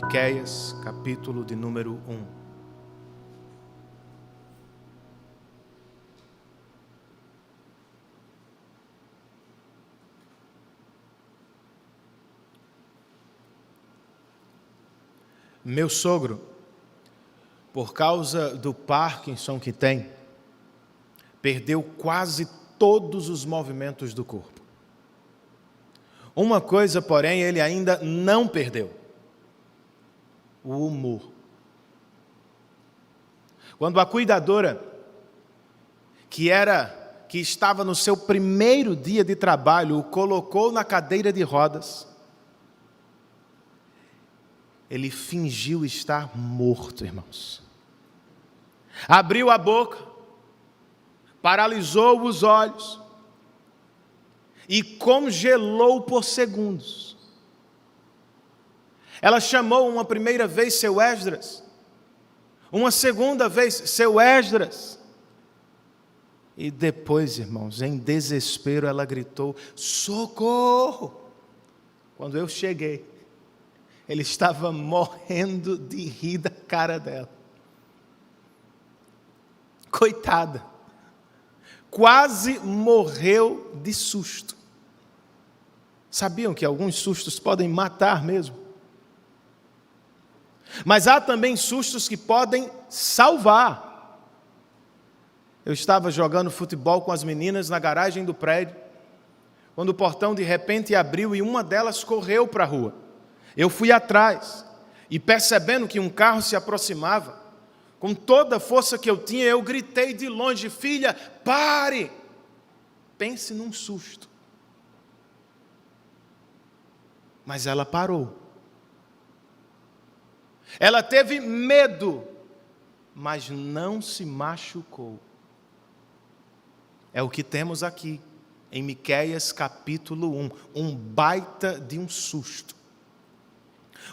Miqueias, capítulo de número 1. Meu sogro, por causa do Parkinson que tem, perdeu quase todos os movimentos do corpo. Uma coisa, porém, ele ainda não perdeu: o humor. Quando a cuidadora, que estava no seu primeiro dia de trabalho, o colocou na cadeira de rodas, ele fingiu estar morto, irmãos. Abriu a boca, paralisou os olhos e congelou por segundos. Ela chamou uma primeira vez seu Esdras, uma segunda vez seu Esdras, e depois, irmãos, em desespero, ela gritou: socorro! Quando eu cheguei, ele estava morrendo de rir da cara dela. Coitada, quase morreu de susto. Sabiam que alguns sustos podem matar mesmo? Mas há também sustos que podem salvar. Eu estava jogando futebol com as meninas na garagem do prédio, quando o portão de repente abriu e uma delas correu para a rua. Eu fui atrás e, percebendo que um carro se aproximava, com toda a força que eu tinha, eu gritei de longe: filha, pare! Pense num susto. Mas ela parou. Ela teve medo, mas não se machucou. É o que temos aqui em Miqueias capítulo 1, um baita de um susto.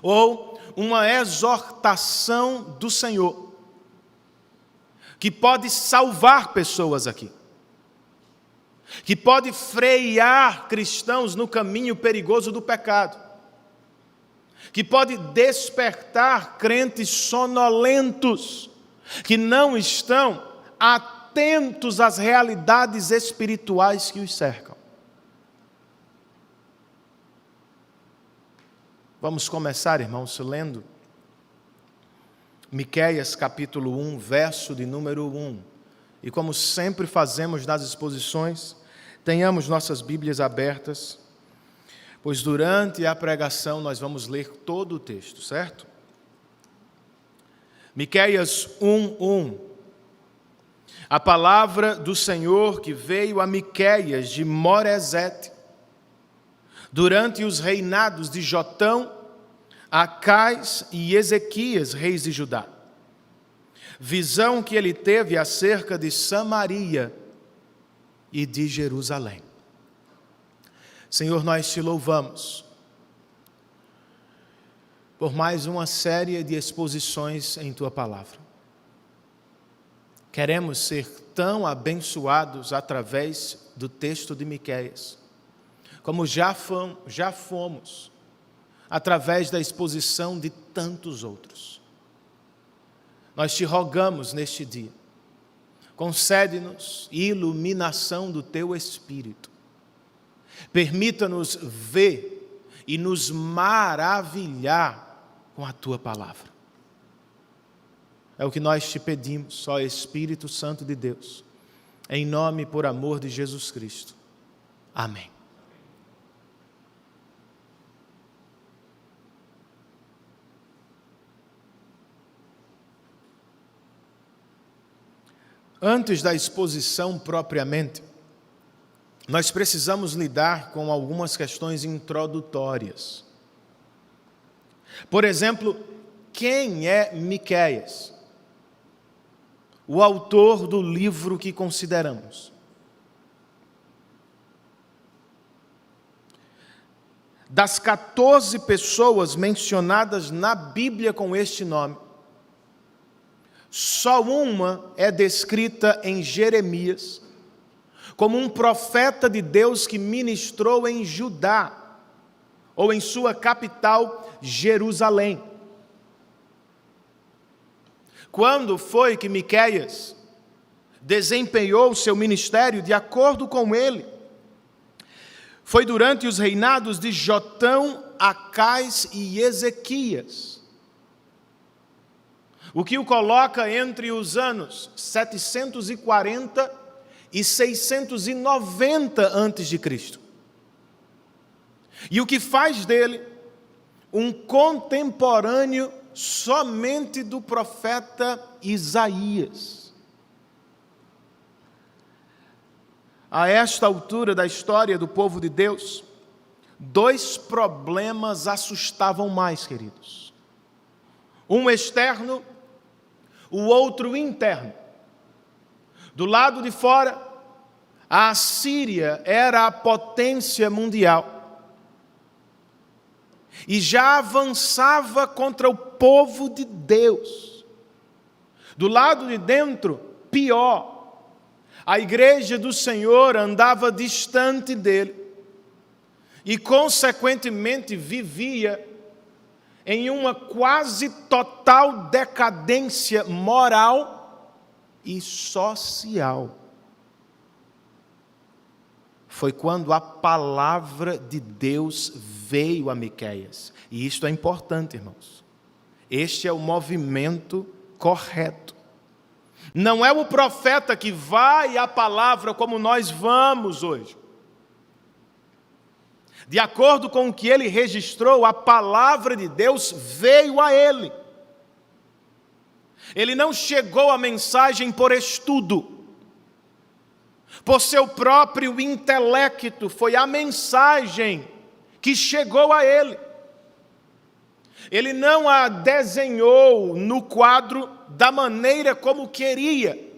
Ou uma exortação do Senhor, que pode salvar pessoas aqui, que pode frear cristãos no caminho perigoso do pecado, que pode despertar crentes sonolentos, que não estão atentos às realidades espirituais que os cercam. Vamos começar, irmãos, lendo Miqueias capítulo 1, verso de número 1. E como sempre fazemos nas exposições, tenhamos nossas Bíblias abertas, pois durante a pregação nós vamos ler todo o texto, certo? Miqueias 1:1. A palavra do Senhor que veio a Miqueias de Moresete, durante os reinados de Jotão, Acais e Ezequias, reis de Judá. Visão que ele teve acerca de Samaria e de Jerusalém. Senhor, nós te louvamos por mais uma série de exposições em tua palavra. Queremos ser tão abençoados através do texto de Miqueias, como já fomos através da exposição de tantos outros. Nós te rogamos neste dia, concede-nos iluminação do teu Espírito. Permita-nos ver e nos maravilhar com a tua palavra. É o que nós te pedimos, ó Espírito Santo de Deus, em nome e por amor de Jesus Cristo. Amém. Antes da exposição propriamente, nós precisamos lidar com algumas questões introdutórias. Por exemplo, quem é Miqueias? O autor do livro que consideramos. Das 14 pessoas mencionadas na Bíblia com este nome, só uma é descrita em Jeremias, como um profeta de Deus que ministrou em Judá, ou em sua capital, Jerusalém. Quando foi que Miqueias desempenhou o seu ministério de acordo com ele? Foi durante os reinados de Jotão, Acais e Ezequias, o que o coloca entre os anos 740 e 690 a.C. E o que faz dele um contemporâneo somente do profeta Isaías. A esta altura da história do povo de Deus, dois problemas assustavam mais, queridos. Um externo, o outro interno. Do lado de fora, a Assíria era a potência mundial e já avançava contra o povo de Deus. Do lado de dentro, pior. A igreja do Senhor andava distante dele e, consequentemente, vivia em uma quase total decadência moral e social. Foi quando a palavra de Deus veio a Miqueias. E isto é importante, irmãos. Este é o movimento correto. Não é o profeta que vai à palavra como nós vamos hoje. De acordo com o que ele registrou, a palavra de Deus veio a ele. Ele não chegou à mensagem por estudo, por seu próprio intelecto, foi a mensagem que chegou a ele. Ele não a desenhou no quadro da maneira como queria.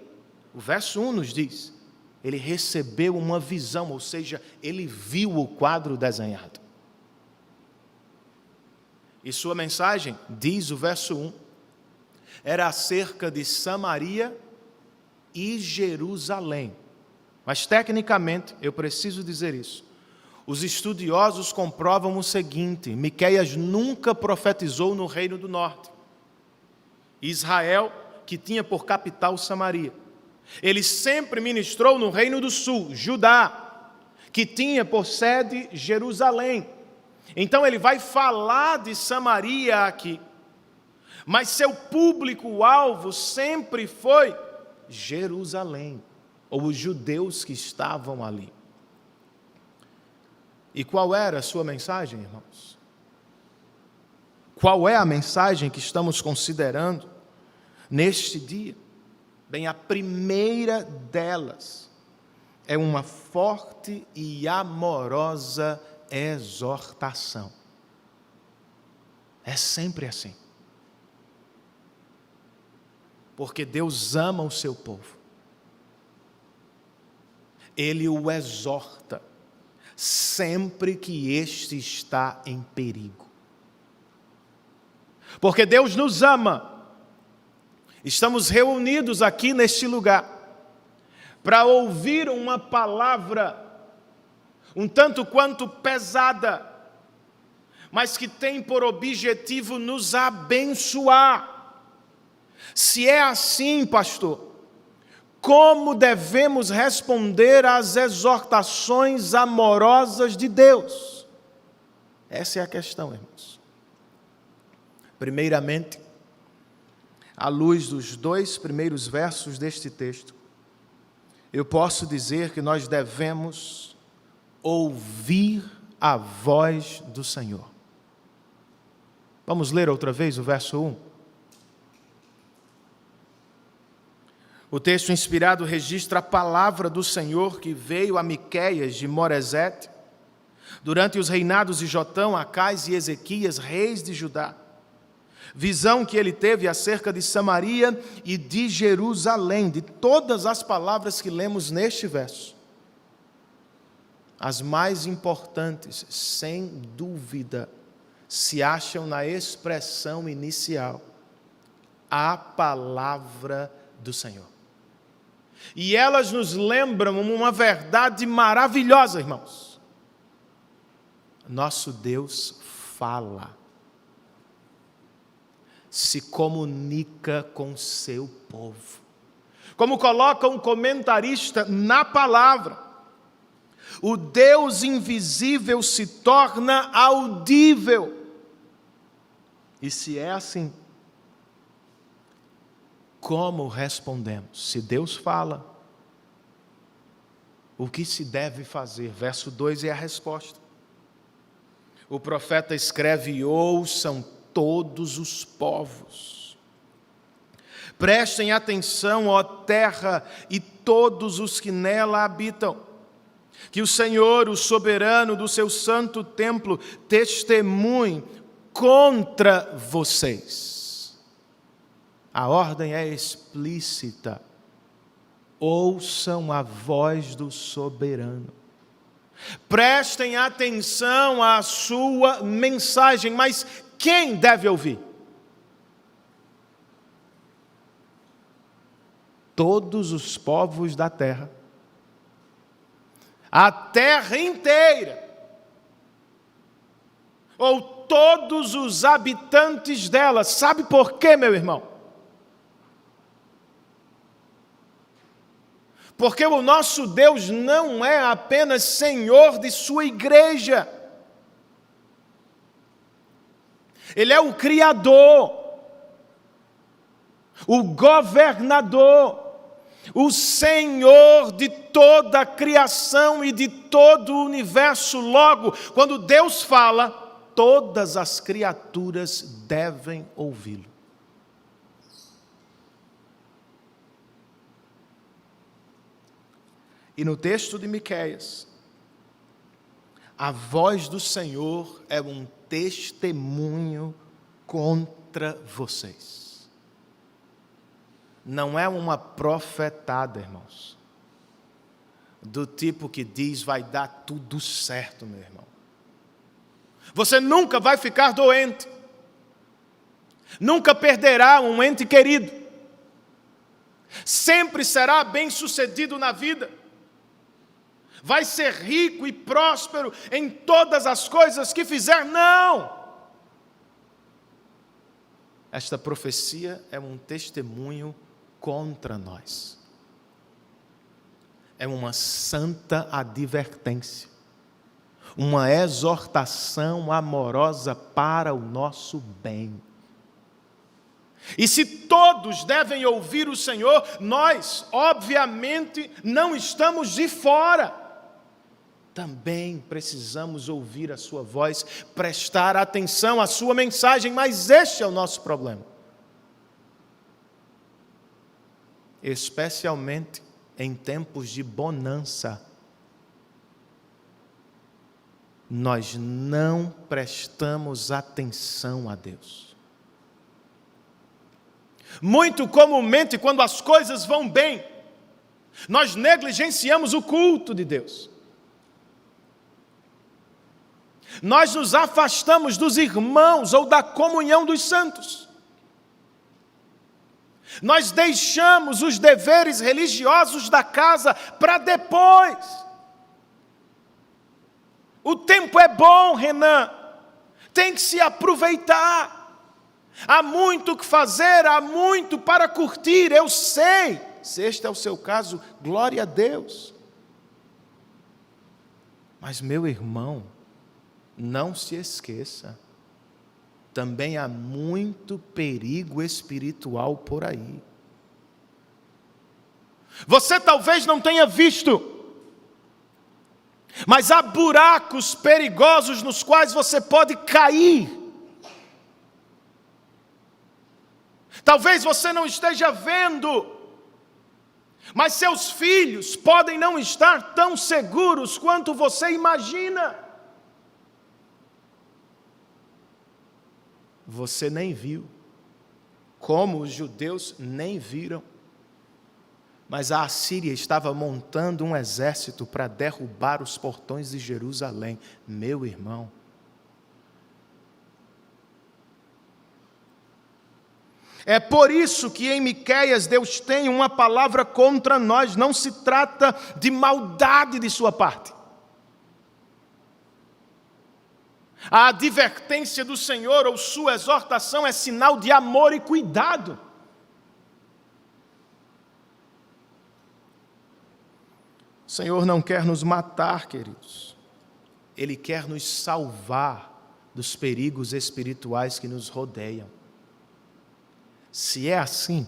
O verso 1 nos diz, ele recebeu uma visão, ou seja, ele viu o quadro desenhado. E sua mensagem, diz o verso 1, era acerca de Samaria e Jerusalém. Mas tecnicamente, eu preciso dizer isso. Os estudiosos comprovam o seguinte: Miqueias nunca profetizou no reino do norte. Israel, que tinha por capital Samaria. Ele sempre ministrou no reino do sul, Judá, que tinha por sede Jerusalém. Então ele vai falar de Samaria aqui. Mas seu público-alvo sempre foi Jerusalém, ou os judeus que estavam ali. E qual era a sua mensagem, irmãos? Qual é a mensagem que estamos considerando neste dia? Bem, a primeira delas é uma forte e amorosa exortação. É sempre assim. Porque Deus ama o seu povo. Ele o exorta sempre que este está em perigo. Porque Deus nos ama. Estamos reunidos aqui neste lugar para ouvir uma palavra um tanto quanto pesada, mas que tem por objetivo nos abençoar. Se é assim, pastor, como devemos responder às exortações amorosas de Deus? Essa é a questão, irmãos. Primeiramente, à luz dos 2 primeiros versos deste texto, eu posso dizer que nós devemos ouvir a voz do Senhor. Vamos ler outra vez o verso 1. O texto inspirado registra a palavra do Senhor que veio a Miqueias de Moresete, durante os reinados de Jotão, Acais e Ezequias, reis de Judá. Visão que ele teve acerca de Samaria e de Jerusalém, de todas as palavras que lemos neste verso. As mais importantes, sem dúvida, se acham na expressão inicial, a palavra do Senhor. E elas nos lembram uma verdade maravilhosa, irmãos. Nosso Deus fala. se comunica com seu povo. Como coloca um comentarista na palavra, o Deus invisível se torna audível. E se é assim, como respondemos? Se Deus fala, o que se deve fazer? Verso 2 é a resposta. O profeta escreve: ouçam todos os povos. Prestem atenção, ó terra, e todos os que nela habitam. Que o Senhor, o soberano do seu santo templo, testemunhe contra vocês. A ordem é explícita. Ouçam a voz do soberano. Prestem atenção à sua mensagem, mas quem deve ouvir? Todos os povos da terra. A terra inteira. Ou todos os habitantes dela. Sabe por quê, meu irmão? Porque o nosso Deus não é apenas Senhor de sua igreja. Ele é o Criador, o governador, o Senhor de toda a criação e de todo o universo. Logo, quando Deus fala, todas as criaturas devem ouvi-lo. E no texto de Miqueias, a voz do Senhor é um testemunho contra vocês. Não é uma profetada, irmãos, do tipo que diz: vai dar tudo certo, meu irmão. Você nunca vai ficar doente. Nunca perderá um ente querido. Sempre será bem-sucedido na vida. Vai ser rico e próspero em todas as coisas que fizer. Não! Esta profecia é um testemunho contra nós. É uma santa advertência. Uma exortação amorosa para o nosso bem. E se todos devem ouvir o Senhor, nós, obviamente, não estamos de fora. Também precisamos ouvir a sua voz, prestar atenção à sua mensagem, mas este é o nosso problema. Especialmente em tempos de bonança, nós não prestamos atenção a Deus. Muito comumente, quando as coisas vão bem, nós negligenciamos o culto de Deus. Nós nos afastamos dos irmãos ou da comunhão dos santos. Nós deixamos os deveres religiosos da casa para depois. O tempo é bom, Renan. Tem que se aproveitar. Há muito o que fazer, há muito para curtir, eu sei. Se este é o seu caso, glória a Deus. Mas, meu irmão, não se esqueça, também há muito perigo espiritual por aí. Você talvez não tenha visto, mas há buracos perigosos nos quais você pode cair. Talvez você não esteja vendo, mas seus filhos podem não estar tão seguros quanto você imagina. Você nem viu, como os judeus nem viram, mas a Assíria estava montando um exército para derrubar os portões de Jerusalém. Meu irmão, é por isso que em Miqueias Deus tem uma palavra contra nós. Não se trata de maldade de sua parte. A advertência do Senhor ou sua exortação é sinal de amor e cuidado. O Senhor não quer nos matar, queridos. Ele quer nos salvar dos perigos espirituais que nos rodeiam. Se é assim,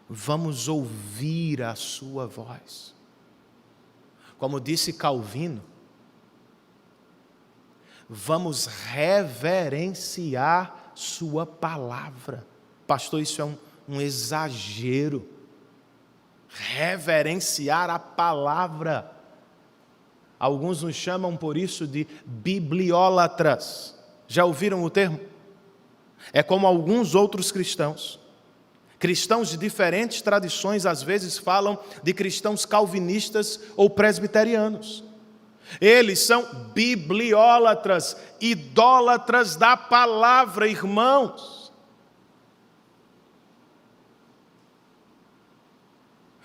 vamos ouvir a sua voz. Como disse Calvino, vamos reverenciar sua palavra. Pastor, isso é um exagero. Reverenciar a palavra. Alguns nos chamam por isso de bibliólatras. Já ouviram o termo? É como alguns outros cristãos. Cristãos de diferentes tradições às vezes falam de cristãos calvinistas ou presbiterianos. Eles são bibliólatras, idólatras da palavra, irmãos.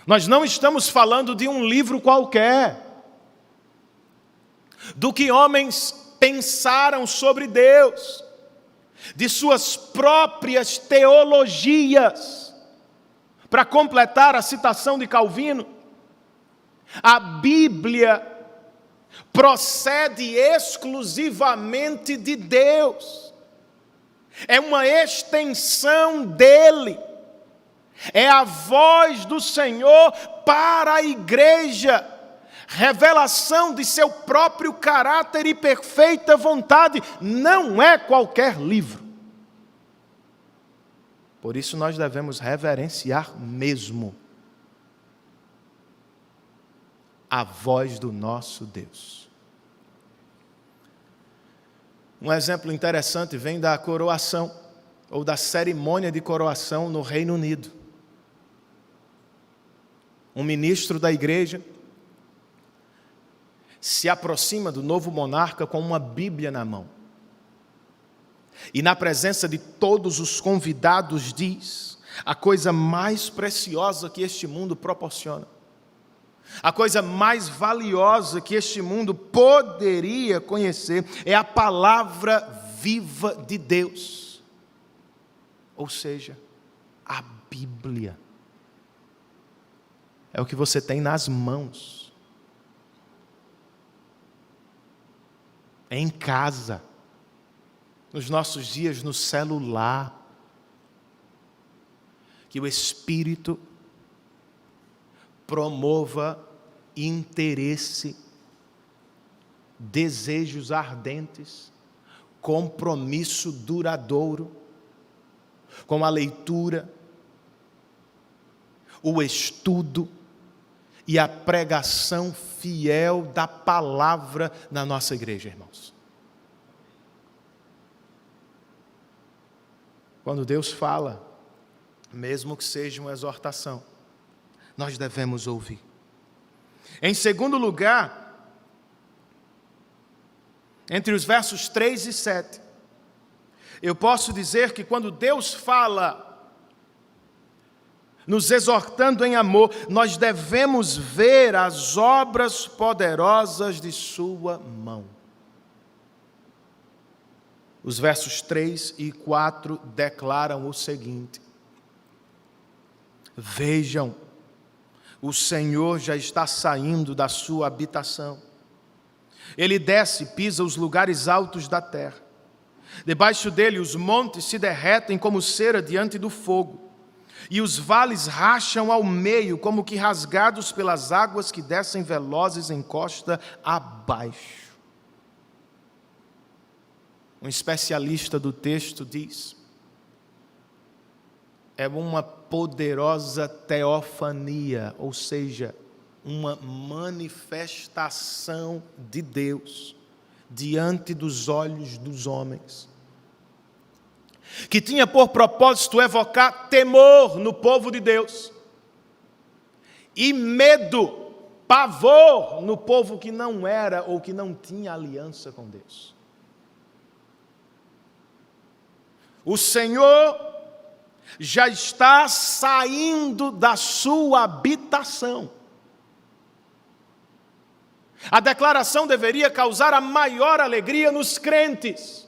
Nós não estamos falando de um livro qualquer, do que homens pensaram sobre Deus, de suas próprias teologias. Para completar a citação de Calvino, a Bíblia procede exclusivamente de Deus, é uma extensão dele, é a voz do Senhor para a igreja, revelação de seu próprio caráter e perfeita vontade, não é qualquer livro. Por isso nós devemos reverenciar mesmo a voz do nosso Deus. Um exemplo interessante vem da coroação, ou da cerimônia de coroação no Reino Unido. Um ministro da igreja se aproxima do novo monarca com uma Bíblia na mão. E na presença de todos os convidados diz a coisa mais preciosa que este mundo proporciona. A coisa mais valiosa que este mundo poderia conhecer é a palavra viva de Deus. Ou seja, a Bíblia. É o que você tem nas mãos. É em casa. Nos nossos dias, no celular. Que o Espírito promova interesse, desejos ardentes, compromisso duradouro com a leitura, o estudo e a pregação fiel da palavra na nossa igreja, irmãos. Quando Deus fala, mesmo que seja uma exortação, nós devemos ouvir. Em segundo lugar, entre os versos 3 e 7, eu posso dizer que quando Deus fala, nos exortando em amor, nós devemos ver as obras poderosas de sua mão. Os versos 3 e 4 declaram o seguinte: vejam, o Senhor já está saindo da sua habitação. Ele desce e pisa os lugares altos da terra. Debaixo dele os montes se derretem como cera diante do fogo, e os vales racham ao meio como que rasgados pelas águas que descem velozes em costa abaixo. Um especialista do texto diz: é uma poderosa teofania, ou seja, uma manifestação de Deus diante dos olhos dos homens, que tinha por propósito evocar temor no povo de Deus e medo, pavor no povo que não era ou que não tinha aliança com Deus. O Senhor já está saindo da sua habitação. A declaração deveria causar a maior alegria nos crentes.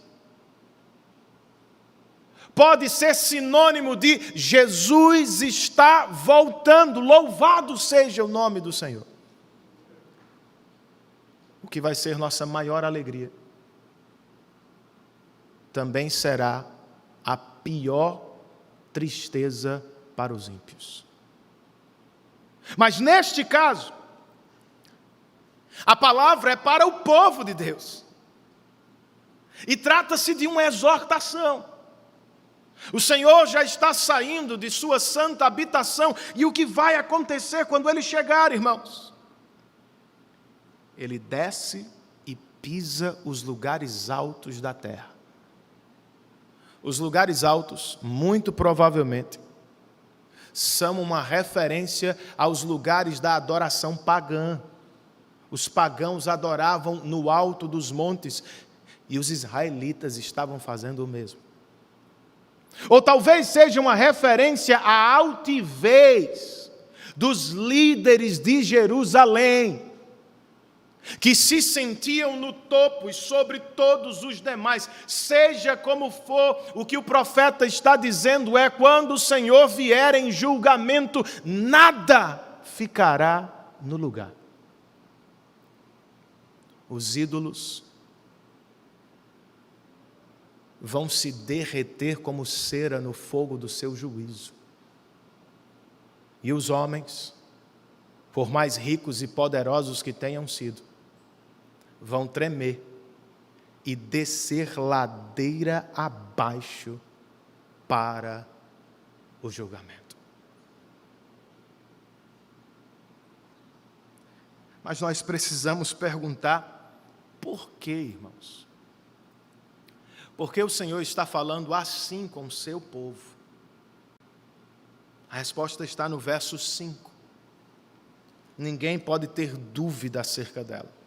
Pode ser sinônimo de Jesus está voltando, louvado seja o nome do Senhor. O que vai ser nossa maior alegria também será a pior tristeza para os ímpios. Mas neste caso, a palavra é para o povo de Deus. E trata-se de uma exortação. O Senhor já está saindo de sua santa habitação. E o que vai acontecer quando Ele chegar, irmãos? Ele desce e pisa os lugares altos da terra. Os lugares altos, muito provavelmente, são uma referência aos lugares da adoração pagã. Os pagãos adoravam no alto dos montes e os israelitas estavam fazendo o mesmo. Ou talvez seja uma referência à altivez dos líderes de Jerusalém, que se sentiam no topo e sobre todos os demais. Seja como for, o que o profeta está dizendo é: quando o Senhor vier em julgamento, nada ficará no lugar. Os ídolos vão se derreter como cera no fogo do seu juízo. E os homens, por mais ricos e poderosos que tenham sido, vão tremer e descer ladeira abaixo para o julgamento. Mas nós precisamos perguntar: por quê, irmãos? Porque o Senhor está falando assim com o seu povo? A resposta está no verso 5. Ninguém pode ter dúvida acerca dela.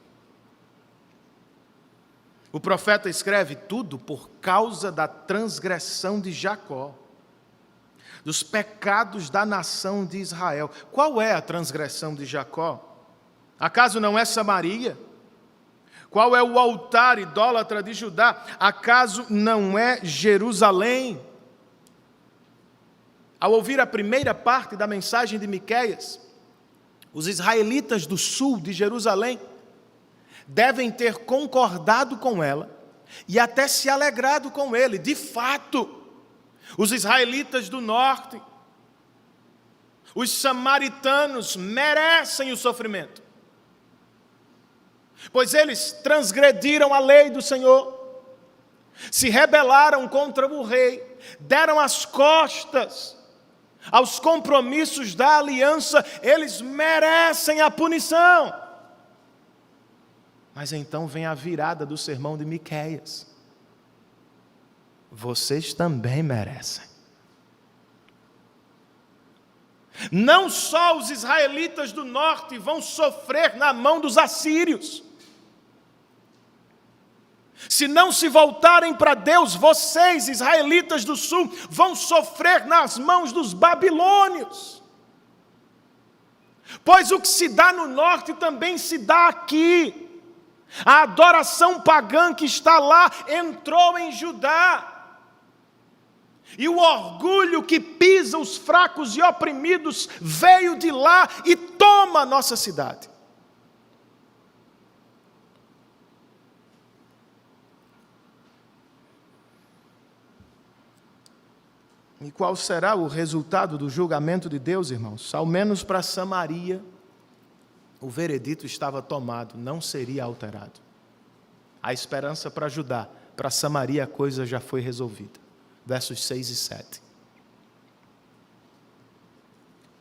O profeta escreve tudo por causa da transgressão de Jacó, dos pecados da nação de Israel. Qual é a transgressão de Jacó? Acaso não é Samaria? Qual é o altar idólatra de Judá? Acaso não é Jerusalém? Ao ouvir a primeira parte da mensagem de Miqueias, os israelitas do sul de Jerusalém devem ter concordado com ela e até se alegrado com ele. De fato, os israelitas do norte, os samaritanos, merecem o sofrimento, pois eles transgrediram a lei do Senhor, se rebelaram contra o rei, deram as costas aos compromissos da aliança. Eles merecem a punição. Mas então vem a virada do sermão de Miqueias: vocês também merecem. Não só os israelitas do norte vão sofrer na mão dos assírios. Se não se voltarem para Deus, vocês, israelitas do sul, vão sofrer nas mãos dos babilônios. Pois o que se dá no norte também se dá aqui. A adoração pagã que está lá entrou em Judá. E o orgulho que pisa os fracos e oprimidos veio de lá e toma a nossa cidade. E qual será o resultado do julgamento de Deus, irmãos? Ao menos para Samaria, o veredito estava tomado, não seria alterado. A esperança para Judá, para Samaria a coisa já foi resolvida. Versos 6 e 7.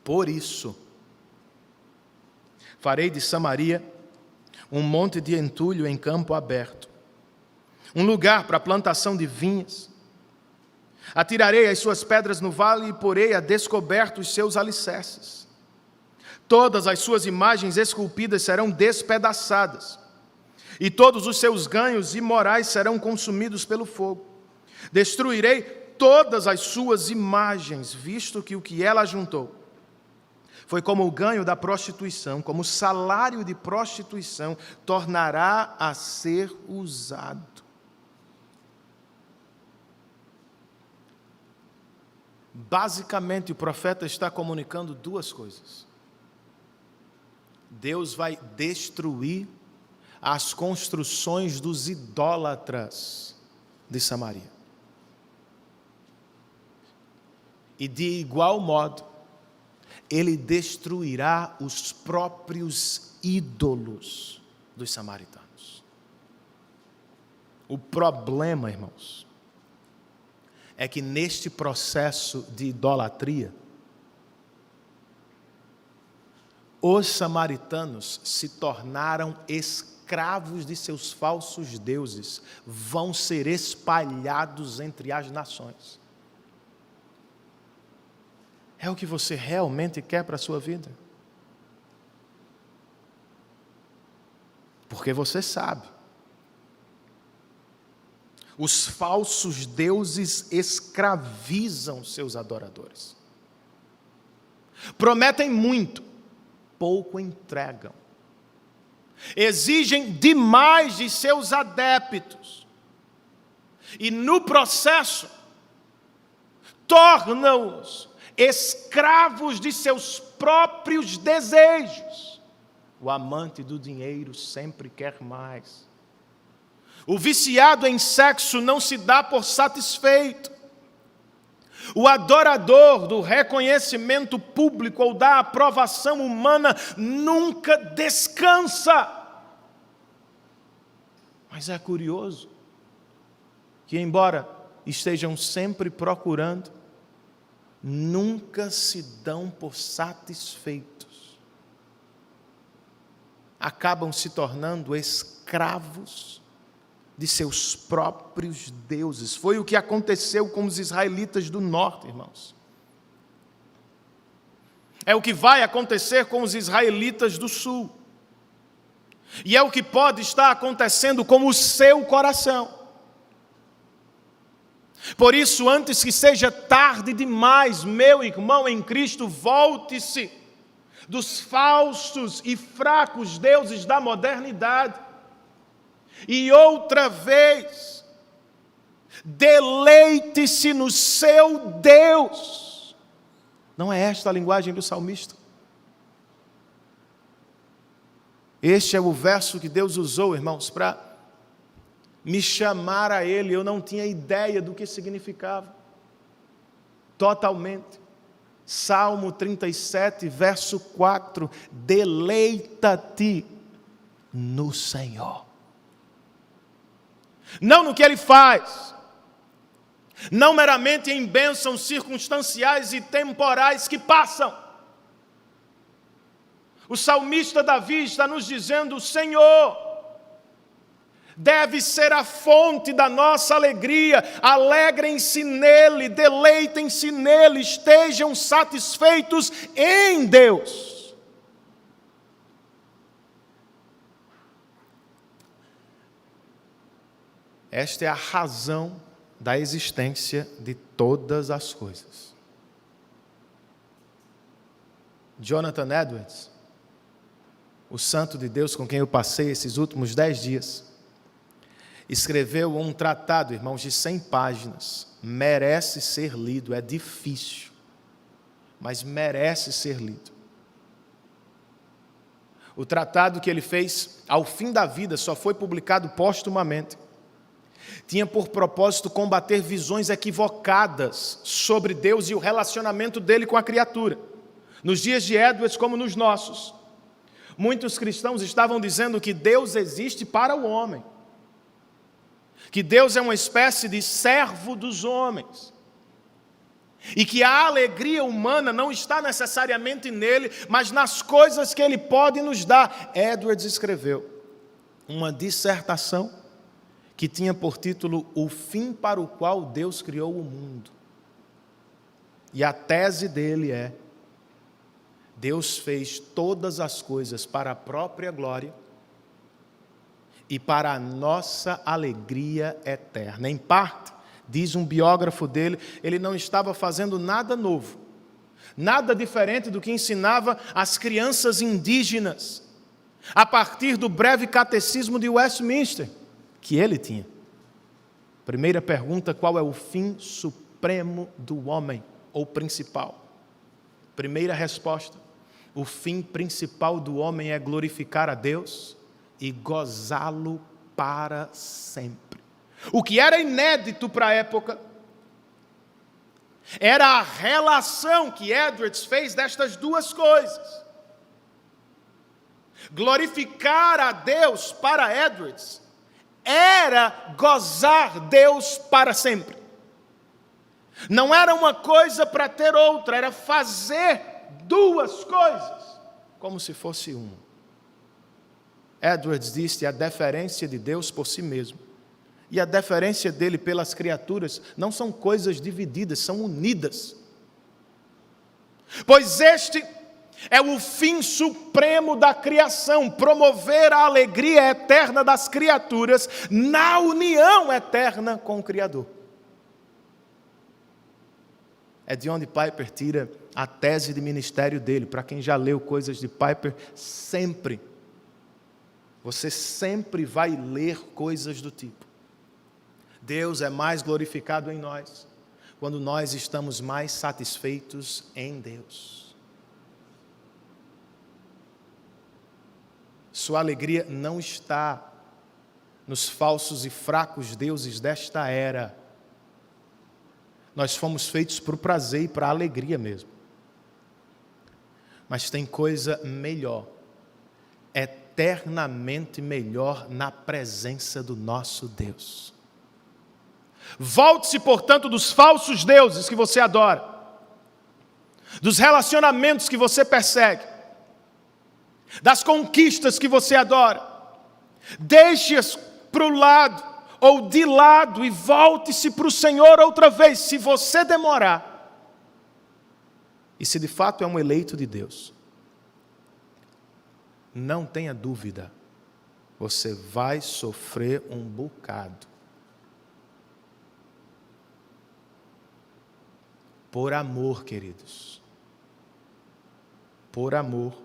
Por isso, farei de Samaria um monte de entulho em campo aberto, um lugar para a plantação de vinhas. Atirarei as suas pedras no vale e porei a descoberto os seus alicerces. Todas as suas imagens esculpidas serão despedaçadas, e todos os seus ganhos imorais serão consumidos pelo fogo. Destruirei todas as suas imagens, visto que o que ela ajuntou Foi como o ganho da prostituição, como o salário de prostituição, tornará a ser usado. Basicamente, o profeta está comunicando duas coisas. Deus vai destruir as construções dos idólatras de Samaria. E de igual modo, Ele destruirá os próprios ídolos dos samaritanos. O problema, irmãos, é que neste processo de idolatria, os samaritanos se tornaram escravos de seus falsos deuses, vão ser espalhados entre as nações. É o que você realmente quer para a sua vida? Porque você sabe. Os falsos deuses escravizam seus adoradores. Prometem muito, pouco entregam. Exigem demais de seus adeptos. E no processo, tornam-os escravos de seus próprios desejos. O amante do dinheiro sempre quer mais. O viciado em sexo não se dá por satisfeito. O adorador do reconhecimento público ou da aprovação humana nunca descansa. Mas é curioso que, embora estejam sempre procurando, nunca se dão por satisfeitos. Acabam se tornando escravos de seus próprios deuses. Foi o que aconteceu com os israelitas do norte, irmãos. É o que vai acontecer com os israelitas do sul. E é o que pode estar acontecendo com o seu coração. Por isso, antes que seja tarde demais, meu irmão em Cristo, volte-se dos falsos e fracos deuses da modernidade. E outra vez, deleite-se no seu Deus. Não é esta a linguagem do salmista? Este é o verso que Deus usou, irmãos, para me chamar a Ele. Eu não tinha ideia do que significava. Totalmente. Salmo 37, verso 4. Deleita-te no Senhor. Não no que Ele faz, não meramente em bênçãos circunstanciais e temporais que passam. O salmista Davi está nos dizendo: o Senhor deve ser a fonte da nossa alegria, alegrem-se nele, deleitem-se nele, estejam satisfeitos em Deus. Esta é a razão da existência de todas as coisas. Jonathan Edwards, o santo de Deus com quem eu passei esses últimos 10 dias, escreveu um tratado, irmãos, de 100 páginas. Merece ser lido, é difícil, mas merece ser lido. O tratado que ele fez ao fim da vida só foi publicado póstumamente. Tinha por propósito combater visões equivocadas sobre Deus e o relacionamento dele com a criatura. Nos dias de Edwards, como nos nossos, muitos cristãos estavam dizendo que Deus existe para o homem, que Deus é uma espécie de servo dos homens, e que a alegria humana não está necessariamente nele, mas nas coisas que ele pode nos dar. Edwards escreveu uma dissertação que tinha por título O Fim para o Qual Deus Criou o Mundo. E a tese dele é: Deus fez todas as coisas para a própria glória e para a nossa alegria eterna. Em parte, diz um biógrafo dele, ele não estava fazendo nada novo, Nada diferente do que ensinava as crianças indígenas, a partir do breve catecismo de Westminster, que ele tinha. Primeira pergunta: qual é o fim supremo do homem, ou principal? Primeira resposta: o fim principal do homem é glorificar a Deus e gozá-lo para sempre. O que era inédito para a época era a relação que Edwards fez destas duas coisas. Glorificar a Deus para Edwards era gozar Deus para sempre. Não era uma coisa para ter outra, era fazer duas coisas, como se fosse uma. Edwards disse: a deferência de Deus por si mesmo e a deferência dele pelas criaturas não são coisas divididas, são unidas. Pois este é o fim supremo da criação, promover a alegria eterna das criaturas na união eterna com o Criador. É de onde Piper tira a tese de ministério dele. Para quem já leu coisas de Piper, você sempre vai ler coisas do tipo: Deus é mais glorificado em nós quando nós estamos mais satisfeitos em Deus. Sua alegria não está nos falsos e fracos deuses desta era. Nós fomos feitos para o prazer e para a alegria mesmo. Mas tem coisa melhor, eternamente melhor, na presença do nosso Deus. Volte-se, portanto, dos falsos deuses que você adora, dos relacionamentos que você persegue, das conquistas que você adora. Deixe-as para o lado ou de lado e volte-se para o Senhor outra vez. Se você demorar, e se de fato é um eleito de Deus, não tenha dúvida, você vai sofrer um bocado. Por amor, queridos, por amor,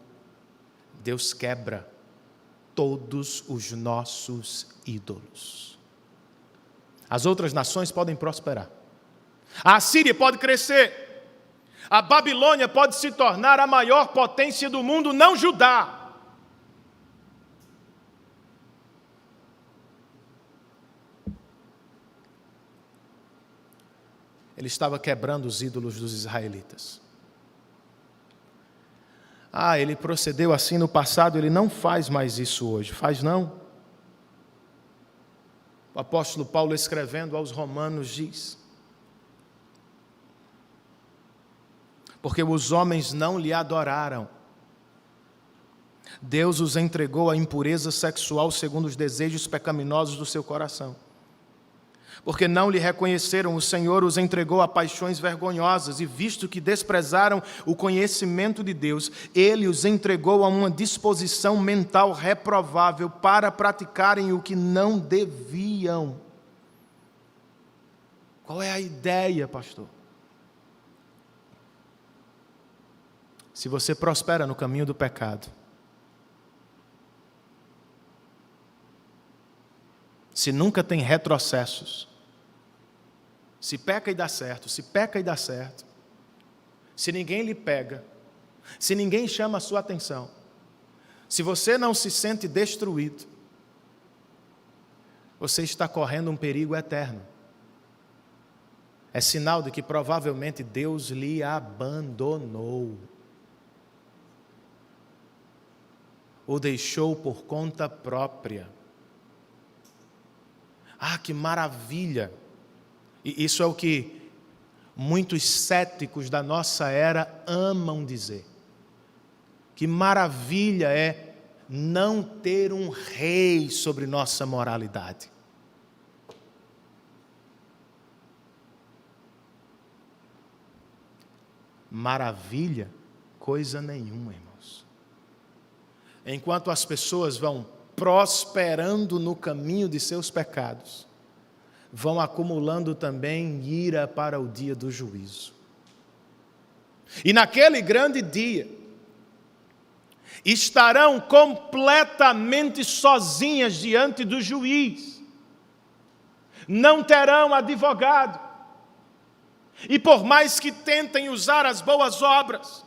Deus quebra todos os nossos ídolos. As outras nações podem prosperar, a Assíria pode crescer, a Babilônia pode se tornar a maior potência do mundo, não Judá. Ele estava quebrando os ídolos dos israelitas. Ele procedeu assim no passado, ele não faz mais isso hoje. Faz não? O apóstolo Paulo, escrevendo aos Romanos, diz: porque os homens não lhe adoraram, Deus os entregou à impureza sexual segundo os desejos pecaminosos do seu coração. Porque não lhe reconheceram, o Senhor os entregou a paixões vergonhosas, e visto que desprezaram o conhecimento de Deus, Ele os entregou a uma disposição mental reprovável para praticarem o que não deviam. Qual é a ideia, pastor? Se você prospera no caminho do pecado, se nunca tem retrocessos, se peca e dá certo, se peca e dá certo, se ninguém lhe pega, se ninguém chama a sua atenção, se você não se sente destruído, você está correndo um perigo eterno. É sinal de que provavelmente Deus lhe abandonou, o deixou por conta própria. Que maravilha! E isso é o que muitos céticos da nossa era amam dizer. Que maravilha é não ter um rei sobre nossa moralidade. Maravilha? Coisa nenhuma, irmãos. Enquanto as pessoas vão prosperando no caminho de seus pecados, vão acumulando também ira para o dia do juízo. E naquele grande dia, estarão completamente sozinhas diante do juiz. Não terão advogado. E por mais que tentem usar as boas obras,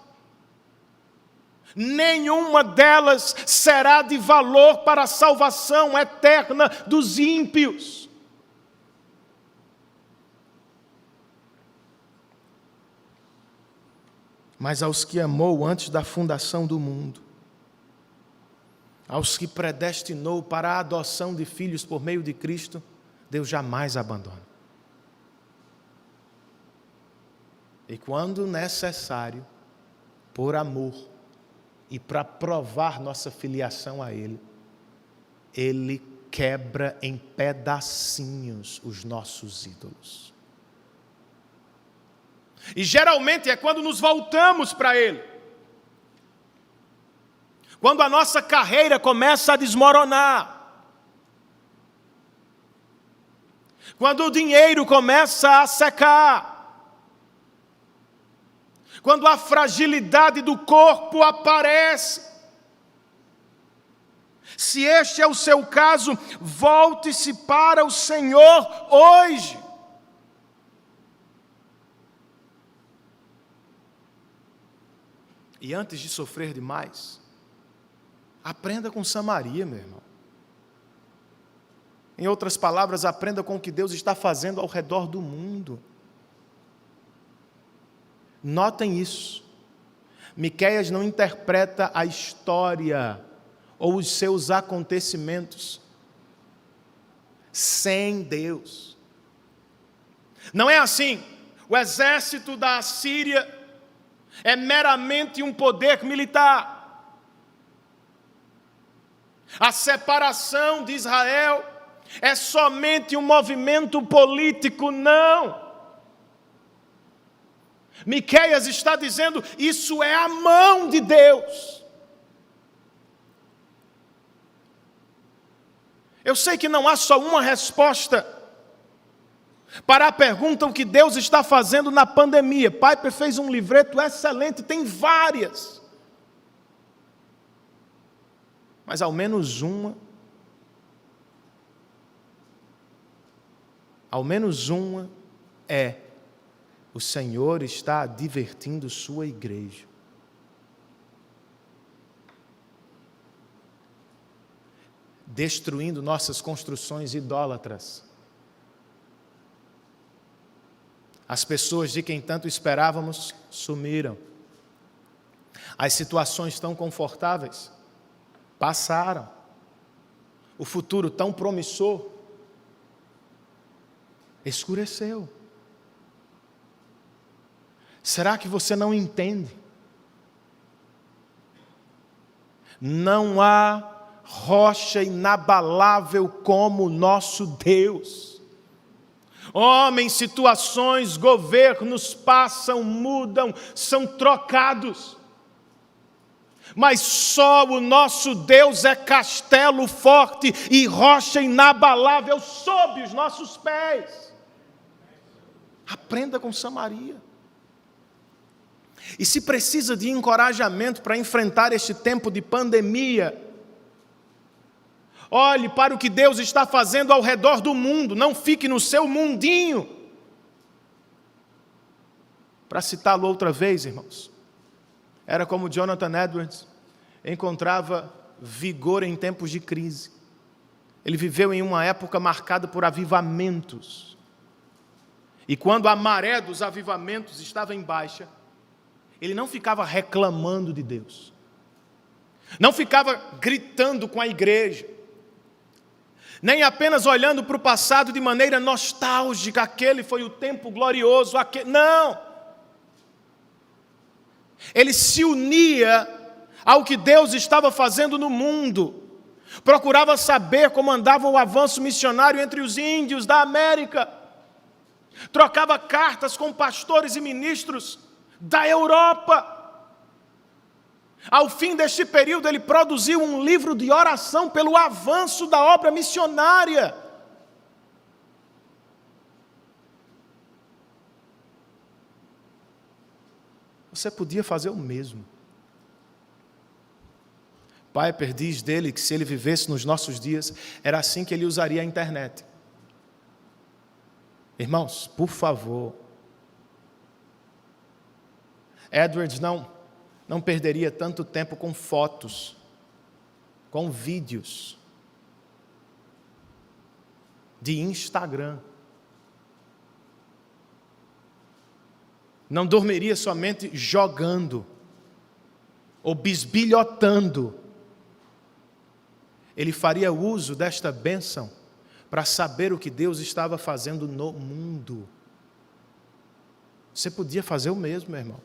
nenhuma delas será de valor para a salvação eterna dos ímpios. Mas aos que amou antes da fundação do mundo, aos que predestinou para a adoção de filhos por meio de Cristo, Deus jamais abandona. E quando necessário, por amor e para provar nossa filiação a Ele, Ele quebra em pedacinhos os nossos ídolos. E geralmente é quando nos voltamos para Ele, quando a nossa carreira começa a desmoronar, quando o dinheiro começa a secar, quando a fragilidade do corpo aparece. Se este é o seu caso, volte-se para o Senhor hoje. E antes de sofrer demais, aprenda com Samaria, meu irmão. Em outras palavras, aprenda com o que Deus está fazendo ao redor do mundo. Notem isso. Miqueias não interpreta a história ou os seus acontecimentos sem Deus. Não é assim. O exército da Assíria é meramente um poder militar. A separação de Israel é somente um movimento político, não. Miqueias está dizendo, isso é a mão de Deus. Eu sei que não há só uma resposta para a pergunta o que Deus está fazendo na pandemia. Piper fez um livreto excelente, tem várias. Mas ao menos uma é: o Senhor está advertindo sua igreja. Destruindo nossas construções idólatras. As pessoas de quem tanto esperávamos sumiram. As situações tão confortáveis passaram. O futuro tão promissor escureceu. Será que você não entende? Não há rocha inabalável como o nosso Deus. Homens, situações, governos passam, mudam, são trocados. Mas só o nosso Deus é castelo forte e rocha inabalável sob os nossos pés. Aprenda com Samaria. E se precisa de encorajamento para enfrentar este tempo de pandemia, olhe para o que Deus está fazendo ao redor do mundo, não fique no seu mundinho. Para citá-lo outra vez, irmãos, era como Jonathan Edwards encontrava vigor em tempos de crise. Ele viveu em uma época marcada por avivamentos. E quando a maré dos avivamentos estava em baixa, ele não ficava reclamando de Deus, não ficava gritando com a igreja, nem apenas olhando para o passado de maneira nostálgica, aquele foi o tempo glorioso, não. Ele se unia ao que Deus estava fazendo no mundo, procurava saber como andava o avanço missionário entre os índios da América, trocava cartas com pastores e ministros da Europa. Ao fim deste período, ele produziu um livro de oração pelo avanço da obra missionária. Você podia fazer o mesmo. Piper diz dele que se ele vivesse nos nossos dias, era assim que ele usaria a internet. Irmãos, por favor, Edwards não perderia tanto tempo com fotos, com vídeos de Instagram. Não dormiria somente jogando ou bisbilhotando. Ele faria uso desta bênção para saber o que Deus estava fazendo no mundo. Você podia fazer o mesmo, meu irmão.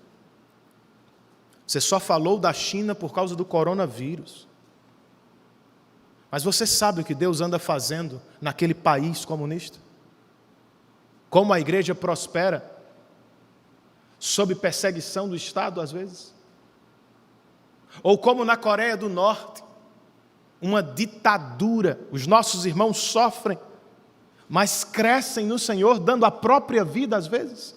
Você só falou da China por causa do coronavírus. Mas você sabe o que Deus anda fazendo naquele país comunista? Como a igreja prospera sob perseguição do Estado, às vezes? Ou como na Coreia do Norte, uma ditadura. Os nossos irmãos sofrem, mas crescem no Senhor, dando a própria vida, às vezes.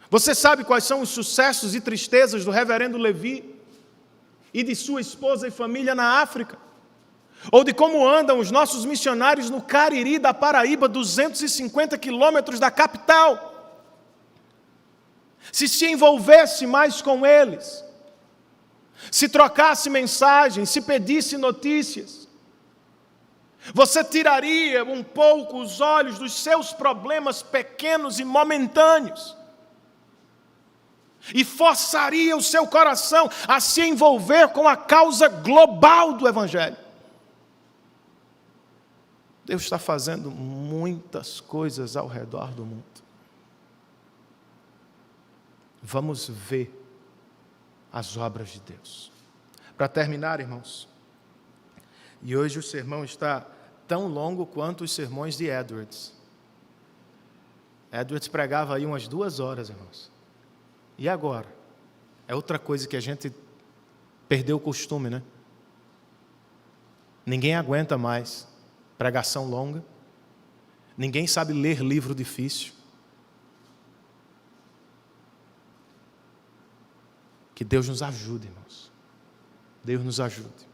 Você sabe quais são os sucessos e tristezas do reverendo Levi e de sua esposa e família na África? Ou de como andam os nossos missionários no Cariri da Paraíba, 250 quilômetros da capital? Se envolvesse mais com eles, se trocasse mensagens, se pedisse notícias, você tiraria um pouco os olhos dos seus problemas pequenos e momentâneos e forçaria o seu coração a se envolver com a causa global do Evangelho. Deus está fazendo muitas coisas ao redor do mundo. Vamos ver as obras de Deus. Para terminar, irmãos, e hoje o sermão está tão longo quanto os sermões de Edwards. Edwards pregava aí umas 2 horas, irmãos. E agora? É outra coisa que a gente perdeu o costume, né? Ninguém aguenta mais pregação longa. Ninguém sabe ler livro difícil. Que Deus nos ajude, irmãos. Deus nos ajude.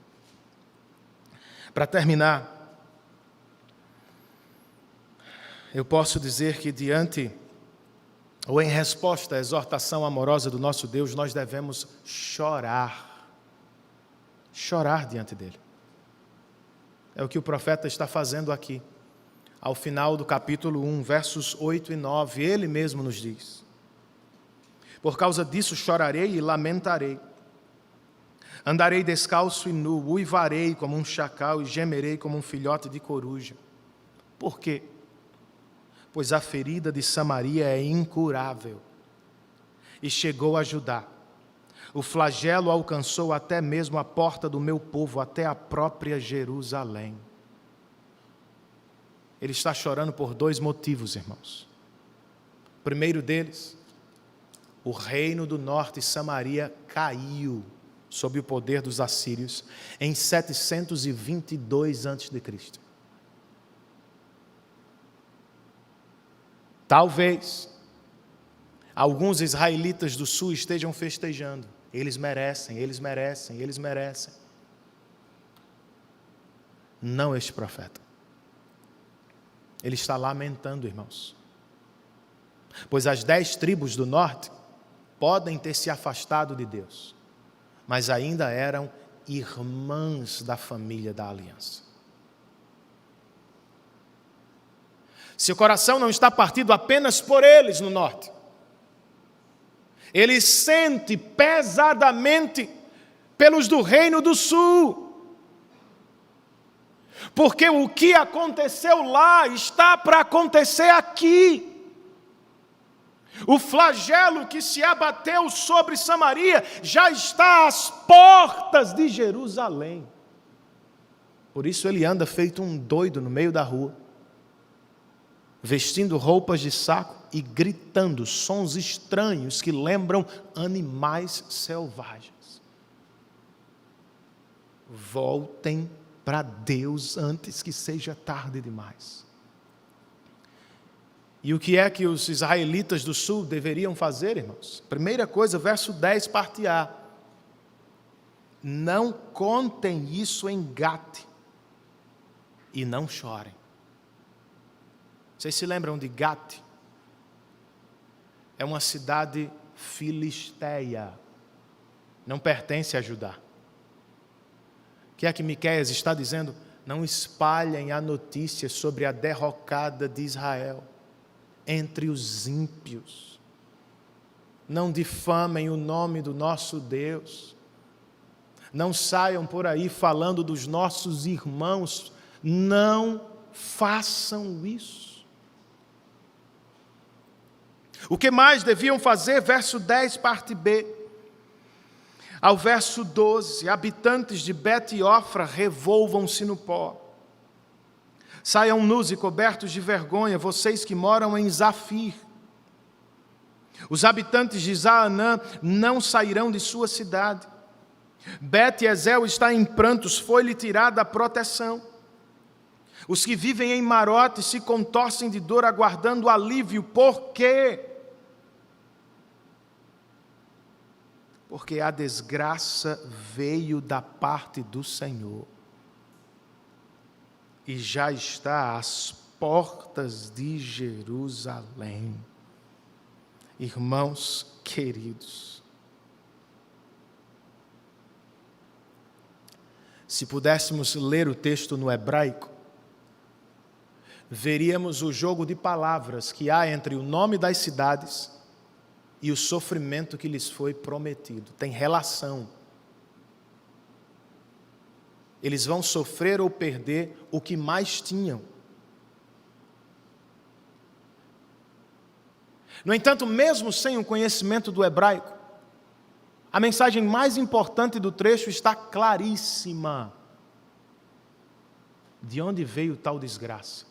Para terminar, eu posso dizer que diante, ou em resposta à exortação amorosa do nosso Deus, nós devemos chorar. Chorar diante dEle. É o que o profeta está fazendo aqui. Ao final do capítulo 1, versos 8 e 9, ele mesmo nos diz: por causa disso chorarei e lamentarei. Andarei descalço e nu, uivarei como um chacal e gemerei como um filhote de coruja. Por quê? Pois a ferida de Samaria é incurável e chegou a Judá. O flagelo alcançou até mesmo a porta do meu povo, até a própria Jerusalém. Ele está chorando por 2 motivos, irmãos. O primeiro deles, o reino do norte, Samaria, caiu sob o poder dos assírios em 722 a.C. Talvez alguns israelitas do sul estejam festejando. Eles merecem, eles merecem, eles merecem. Não este profeta. Ele está lamentando, irmãos. Pois as 10 tribos do norte podem ter se afastado de Deus, mas ainda eram irmãs da família da aliança. Seu coração não está partido apenas por eles no norte. Ele sente pesadamente pelos do reino do sul. Porque o que aconteceu lá está para acontecer aqui. O flagelo que se abateu sobre Samaria já está às portas de Jerusalém. Por isso ele anda feito um doido no meio da rua, vestindo roupas de saco e gritando sons estranhos que lembram animais selvagens. Voltem para Deus antes que seja tarde demais. E o que é que os israelitas do sul deveriam fazer, irmãos? Primeira coisa, verso 10, parte A. Não contem isso em Gate e não chorem. Vocês se lembram de Gate? É uma cidade filisteia, não pertence a Judá. O que é que Miqueias está dizendo? Não espalhem a notícia sobre a derrocada de Israel entre os ímpios. Não difamem o nome do nosso Deus. Não saiam por aí falando dos nossos irmãos. Não façam isso. O que mais deviam fazer? Verso 10, parte B. Ao verso 12, habitantes de Bet-Ofra, revolvam-se no pó. Saiam nus e cobertos de vergonha, vocês que moram em Zafir. Os habitantes de Zaanã não sairão de sua cidade. Bet-Ezel está em prantos, foi-lhe tirada a proteção. Os que vivem em Marote se contorcem de dor, aguardando alívio. Por quê? Porque a desgraça veio da parte do Senhor e já está às portas de Jerusalém. Irmãos queridos, se pudéssemos ler o texto no hebraico, veríamos o jogo de palavras que há entre o nome das cidades e o sofrimento que lhes foi prometido. Tem relação. Eles vão sofrer ou perder o que mais tinham. No entanto, mesmo sem o conhecimento do hebraico, a mensagem mais importante do trecho está claríssima. De onde veio tal desgraça?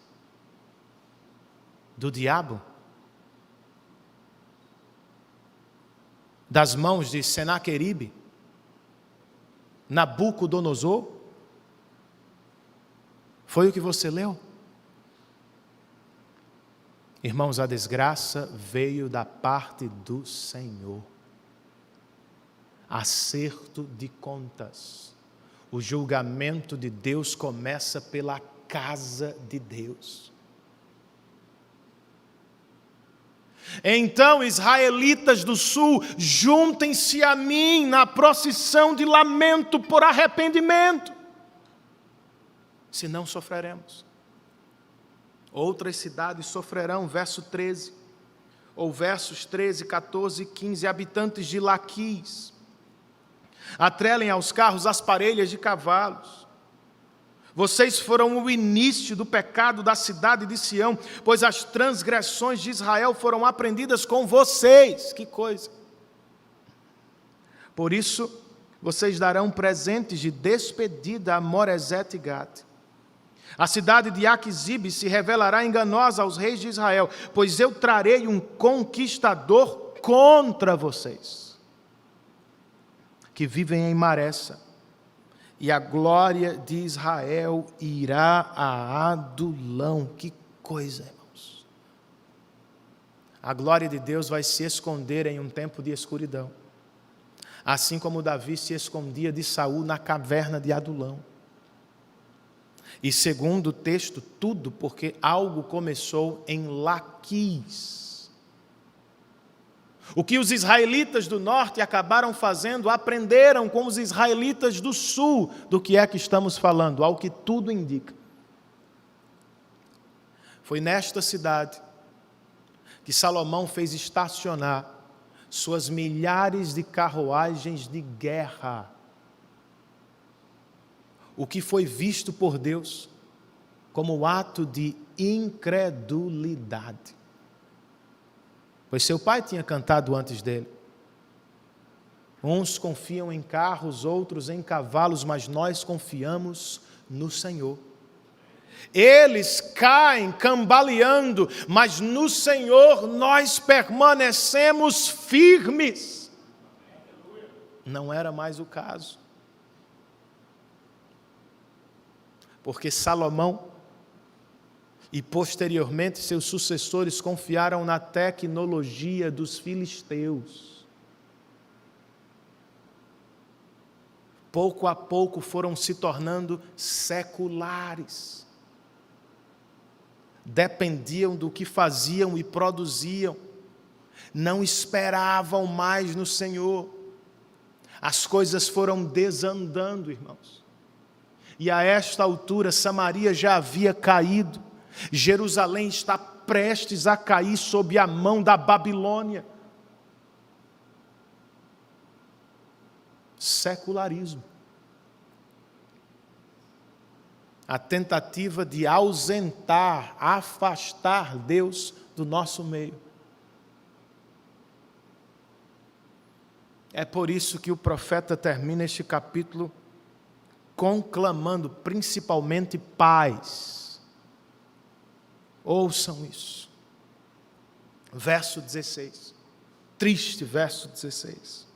Do diabo? Das mãos de Senaqueribe? Nabucodonosor? Foi o que você leu? Irmãos, a desgraça veio da parte do Senhor. Acerto de contas. O julgamento de Deus começa pela casa de Deus. Então, israelitas do sul, juntem-se a mim na procissão de lamento por arrependimento. Senão sofreremos. Outras cidades sofrerão, verso 13, ou versos 13, 14 e 15, habitantes de Laquis, atrelem aos carros as parelhas de cavalos. Vocês foram o início do pecado da cidade de Sião, pois as transgressões de Israel foram aprendidas com vocês. Que coisa! Por isso, vocês darão presentes de despedida a Moreset e Gate. A cidade de Aquisibe se revelará enganosa aos reis de Israel, pois eu trarei um conquistador contra vocês, que vivem em Maressa, e a glória de Israel irá a Adulão. Que coisa, irmãos! A glória de Deus vai se esconder em um tempo de escuridão, assim como Davi se escondia de Saul na caverna de Adulão. E segundo o texto, tudo porque algo começou em Laquis. O que os israelitas do norte acabaram fazendo, aprenderam com os israelitas do sul do que é que estamos falando, ao que tudo indica. Foi nesta cidade que Salomão fez estacionar suas milhares de carruagens de guerra. O que foi visto por Deus como ato de incredulidade. Pois seu pai tinha cantado antes dele. Uns confiam em carros, outros em cavalos, mas nós confiamos no Senhor. Eles caem cambaleando, mas no Senhor nós permanecemos firmes. Não era mais o caso. Porque Salomão E posteriormente seus sucessores confiaram na tecnologia dos filisteus. Pouco a pouco foram se tornando seculares. Dependiam do que faziam e produziam. Não esperavam mais no Senhor. As coisas foram desandando, irmãos. E a esta altura, Samaria já havia caído. Jerusalém está prestes a cair sob a mão da Babilônia. Secularismo. A tentativa de ausentar, afastar Deus do nosso meio. É por isso que o profeta termina este capítulo conclamando principalmente pais. Ouçam isso. Verso 16. Triste verso 16.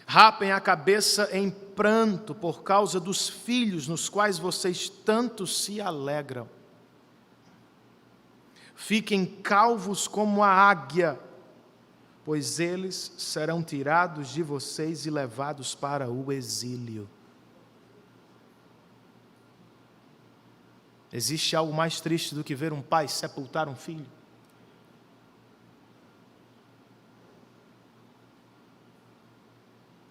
Rapem a cabeça em pranto por causa dos filhos nos quais vocês tanto se alegram. Fiquem calvos como a águia, pois eles serão tirados de vocês e levados para o exílio. Existe algo mais triste do que ver um pai sepultar um filho?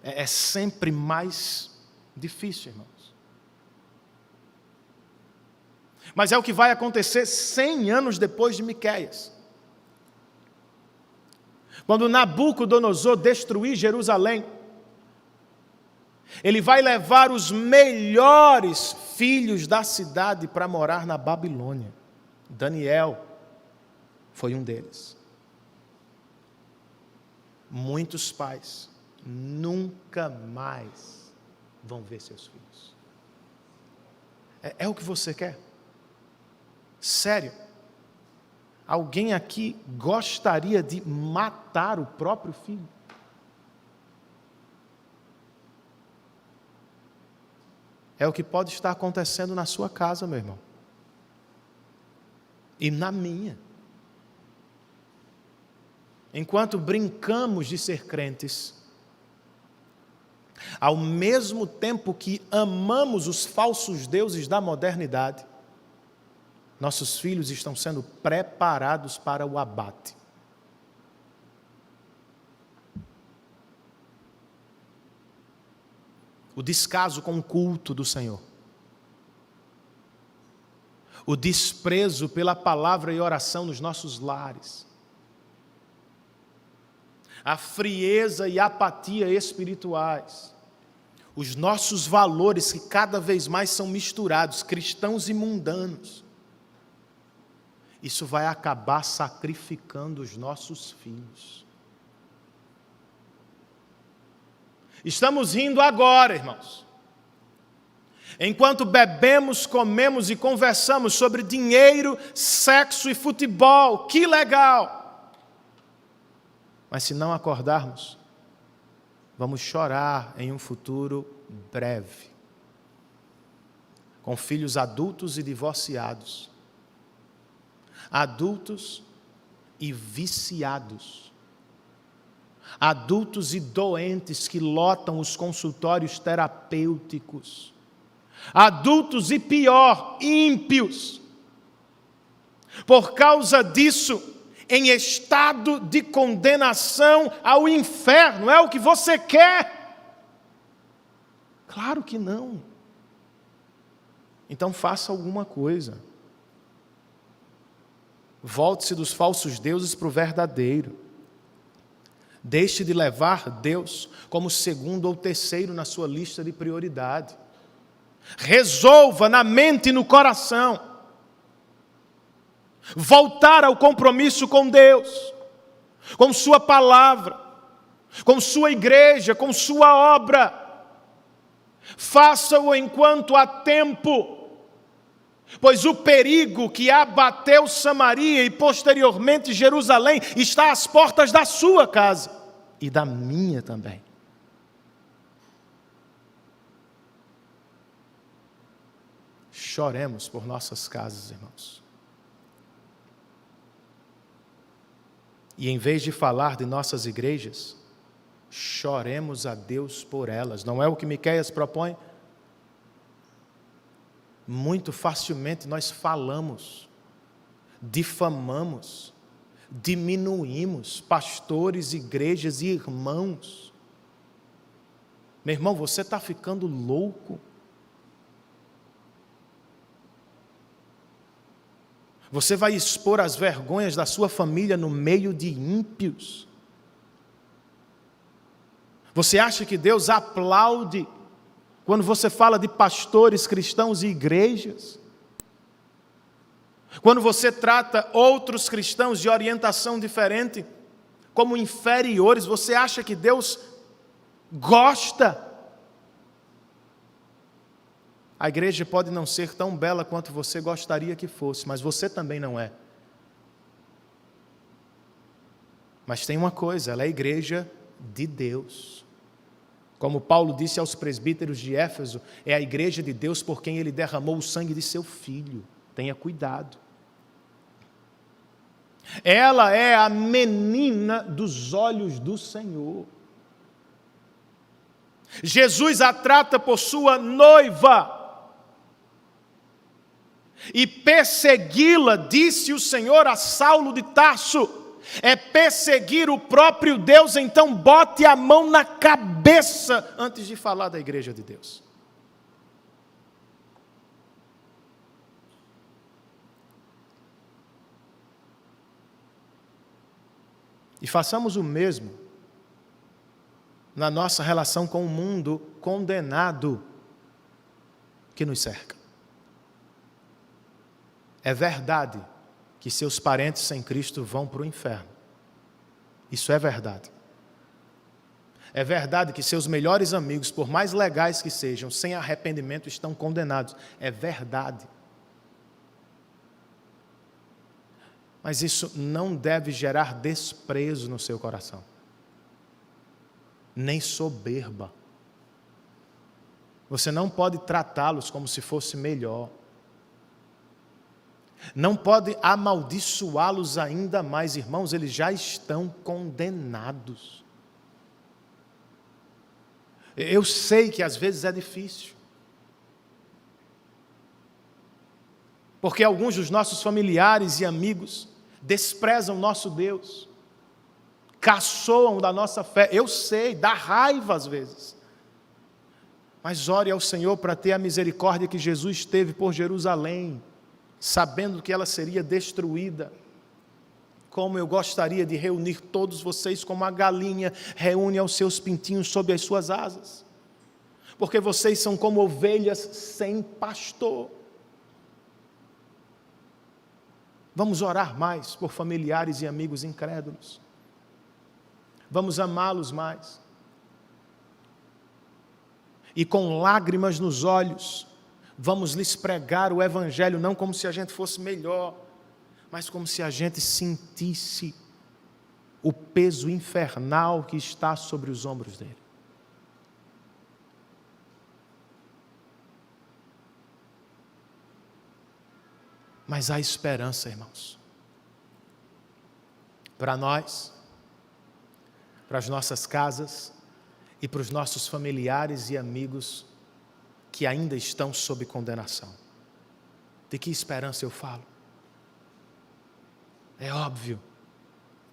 É sempre mais difícil, irmãos. Mas é o que vai acontecer 100 anos depois de Miqueias. Quando Nabucodonosor destruir Jerusalém, ele vai levar os melhores filhos da cidade para morar na Babilônia. Daniel foi um deles. Muitos pais nunca mais vão ver seus filhos. É o que você quer? Sério? Alguém aqui gostaria de matar o próprio filho? É o que pode estar acontecendo na sua casa, meu irmão. E na minha. Enquanto brincamos de ser crentes, ao mesmo tempo que amamos os falsos deuses da modernidade, nossos filhos estão sendo preparados para o abate. O descaso com o culto do Senhor. O desprezo pela palavra e oração nos nossos lares. A frieza e apatia espirituais. Os nossos valores que cada vez mais são misturados, cristãos e mundanos. Isso vai acabar sacrificando os nossos filhos. Estamos rindo agora, irmãos. Enquanto bebemos, comemos e conversamos sobre dinheiro, sexo e futebol. Que legal! Mas se não acordarmos, vamos chorar em um futuro breve. Com filhos adultos e divorciados. Adultos e viciados. Adultos e doentes que lotam os consultórios terapêuticos. Adultos e pior, ímpios. Por causa disso, em estado de condenação ao inferno. É o que você quer? Claro que não. Então faça alguma coisa. Volte-se dos falsos deuses para o verdadeiro. Deixe de levar Deus como segundo ou terceiro na sua lista de prioridade. Resolva na mente e no coração. Voltar ao compromisso com Deus, com sua palavra, com sua igreja, com sua obra. Faça-o enquanto há tempo. Pois o perigo que abateu Samaria e posteriormente Jerusalém está às portas da sua casa e da minha também. choremos por nossas casas, irmãos. E em vez de falar de nossas igrejas, choremos a Deus por elas. Não é o que Miqueias propõe? Muito facilmente nós falamos, difamamos, diminuímos pastores, igrejas e irmãos. Meu irmão, você está ficando louco. Você vai expor as vergonhas da sua família no meio de ímpios. Você acha que Deus aplaude quando você fala de pastores, cristãos e igrejas? Quando você trata outros cristãos de orientação diferente como inferiores, você acha que Deus gosta? A igreja pode não ser tão bela quanto você gostaria que fosse, mas você também não é. Mas tem uma coisa, ela é a igreja de Deus. Como Paulo disse aos presbíteros de Éfeso, é a igreja de Deus por quem ele derramou o sangue de seu filho. Tenha cuidado. Ela é a menina dos olhos do Senhor. Jesus a trata por sua noiva. E persegui-la, disse o Senhor a Saulo de Tarso, é perseguir o próprio Deus. Então bote a mão na cabeça antes de falar da igreja de Deus. E façamos o mesmo na nossa relação com o mundo condenado que nos cerca. É verdade que seus parentes sem Cristo vão para o inferno. Isso é verdade. É verdade que seus melhores amigos, por mais legais que sejam, sem arrependimento estão condenados. É verdade. Mas isso não deve gerar desprezo no seu coração, nem soberba. Você não pode tratá-los como se fosse melhor. Não pode amaldiçoá-los ainda mais, irmãos, eles já estão condenados. Eu sei que às vezes é difícil, porque alguns dos nossos familiares e amigos desprezam nosso Deus, caçoam da nossa fé. Eu sei, dá raiva às vezes. Mas ore ao Senhor para ter a misericórdia que Jesus teve por Jerusalém, sabendo que ela seria destruída. Como eu gostaria de reunir todos vocês como a galinha reúne aos seus pintinhos sob as suas asas, porque vocês são como ovelhas sem pastor. Vamos orar mais por familiares e amigos incrédulos. Vamos amá-los mais. E com lágrimas nos olhos, vamos lhes pregar o Evangelho, não como se a gente fosse melhor, mas como se a gente sentisse o peso infernal que está sobre os ombros dele. Mas há esperança, irmãos, para nós, para as nossas casas e para os nossos familiares e amigos que ainda estão sob condenação. De que esperança eu falo? É óbvio,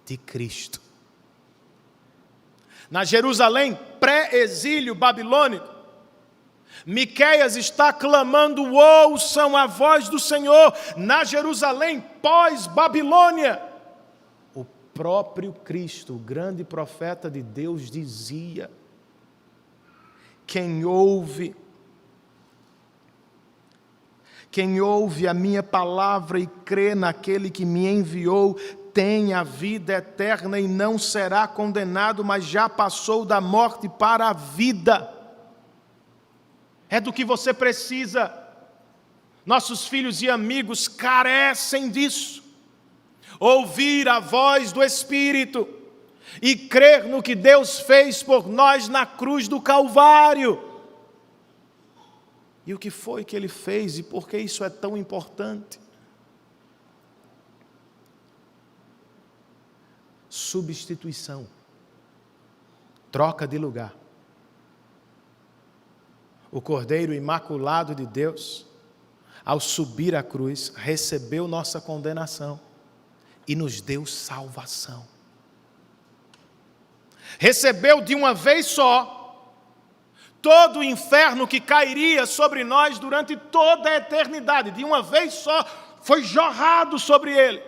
de Cristo. Na Jerusalém pré-exílio babilônico, Miqueias está clamando: ouçam a voz do Senhor. Na Jerusalém pós-Babilônia, o próprio Cristo, o grande profeta de Deus, dizia: quem ouve a minha palavra e crê naquele que me enviou, tem a vida eterna e não será condenado, mas já passou da morte para a vida. É do que você precisa. Nossos filhos e amigos carecem disso. Ouvir a voz do Espírito e crer no que Deus fez por nós na cruz do Calvário. E o que foi que ele fez e por que isso é tão importante? Substituição. Troca de lugar. O Cordeiro Imaculado de Deus, ao subir à cruz, recebeu nossa condenação e nos deu salvação. Recebeu de uma vez só todo o inferno que cairia sobre nós durante toda a eternidade. De uma vez só foi jorrado sobre ele.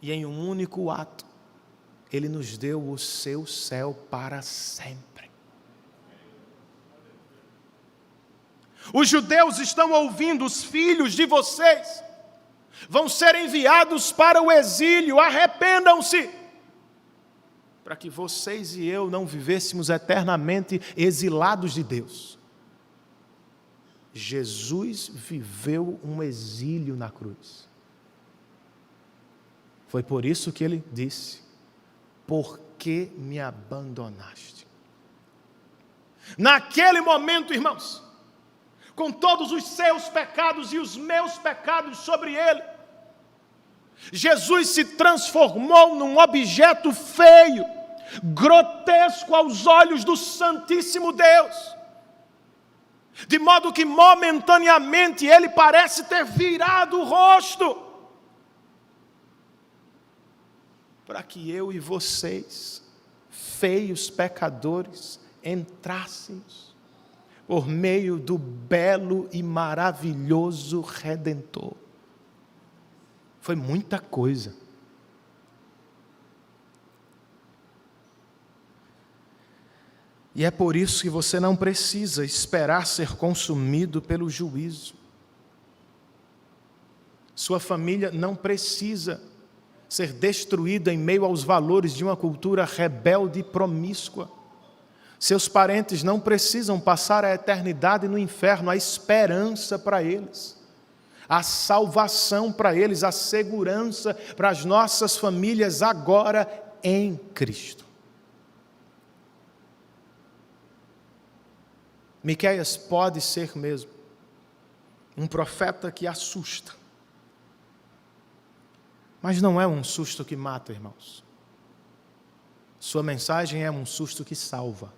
E em um único ato, ele nos deu o seu céu para sempre. Os judeus estão ouvindo, os filhos de vocês vão ser enviados para o exílio, arrependam-se, para que vocês e eu não vivêssemos eternamente exilados de Deus. Jesus viveu um exílio na cruz. Foi por isso que ele disse: por que me abandonaste? Naquele momento, irmãos, com todos os seus pecados e os meus pecados sobre ele, Jesus se transformou num objeto feio, grotesco aos olhos do Santíssimo Deus, de modo que momentaneamente ele parece ter virado o rosto, para que eu e vocês, feios pecadores, entrássemos por meio do belo e maravilhoso Redentor. Foi muita coisa. E é por isso que você não precisa esperar ser consumido pelo juízo. Sua família não precisa ser destruída em meio aos valores de uma cultura rebelde e promíscua. Seus parentes não precisam passar a eternidade no inferno. Há esperança para eles, a salvação para eles, a segurança para as nossas famílias agora em Cristo. Miqueias pode ser mesmo um profeta que assusta, mas não é um susto que mata, irmãos. Sua mensagem é um susto que salva.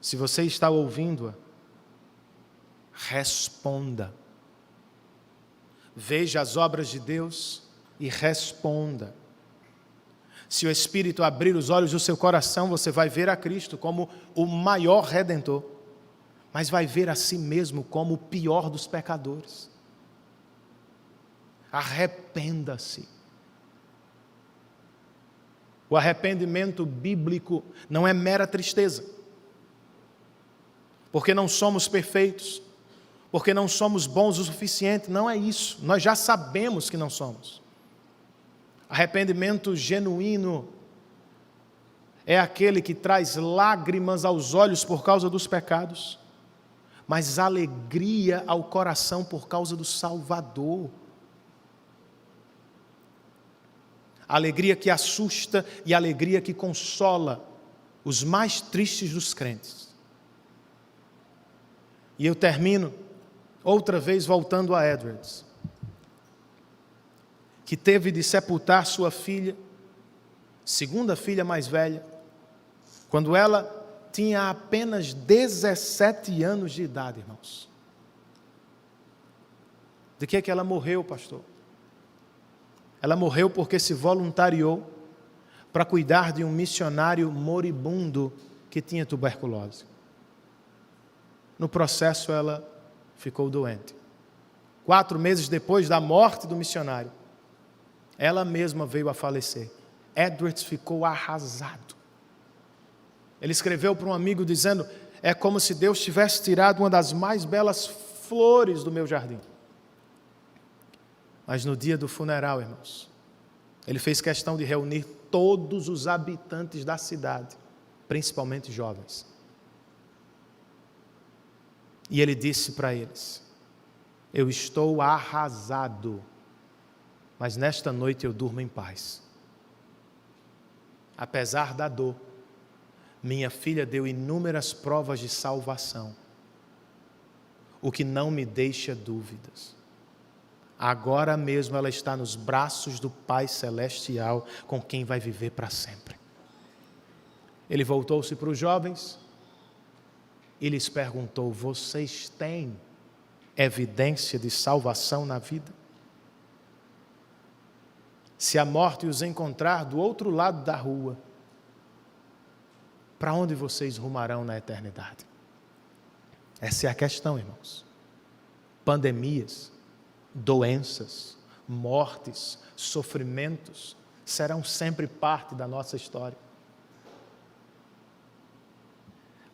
Se você está ouvindo-a, responda. Veja as obras de Deus e responda. Se o Espírito abrir os olhos do seu coração, você vai ver a Cristo como o maior Redentor, mas vai ver a si mesmo como o pior dos pecadores. Arrependa-se. O arrependimento bíblico não é mera tristeza, porque não somos perfeitos, porque não somos bons o suficiente. Não é isso, nós já sabemos que não somos. Arrependimento genuíno é aquele que traz lágrimas aos olhos por causa dos pecados, mas alegria ao coração por causa do Salvador. Alegria que assusta e alegria que consola os mais tristes dos crentes. E eu termino outra vez voltando a Edwards, que teve de sepultar sua filha, segunda filha mais velha, quando ela tinha apenas 17 anos de idade, irmãos. De que ela morreu, pastor? Ela morreu porque se voluntariou para cuidar de um missionário moribundo que tinha tuberculose. No processo, ela ficou doente. 4 meses depois da morte do missionário, ela mesma veio a falecer. Edwards ficou arrasado. Ele escreveu para um amigo dizendo: é como se Deus tivesse tirado uma das mais belas flores do meu jardim. Mas no dia do funeral, irmãos, ele fez questão de reunir todos os habitantes da cidade, principalmente jovens. E ele disse para eles: eu estou arrasado, mas nesta noite eu durmo em paz. Apesar da dor, Minha filha deu inúmeras provas de salvação, o que não me deixa dúvidas. Agora mesmo ela está nos braços do Pai Celestial, com quem vai viver para sempre. Ele voltou-se para os jovens e lhes perguntou: vocês têm evidência de salvação na vida? Se a morte os encontrar do outro lado da rua, para onde vocês rumarão na eternidade? Essa é a questão, irmãos. Pandemias, doenças, mortes, sofrimentos serão sempre parte da nossa história.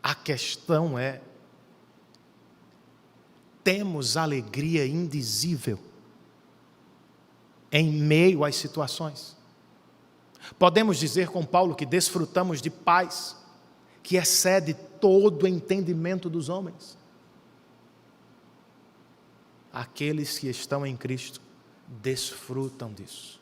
A questão é: temos alegria indizível em meio às situações? Podemos dizer com Paulo que desfrutamos de paz que excede todo o entendimento dos homens. Aqueles que estão em Cristo desfrutam disso.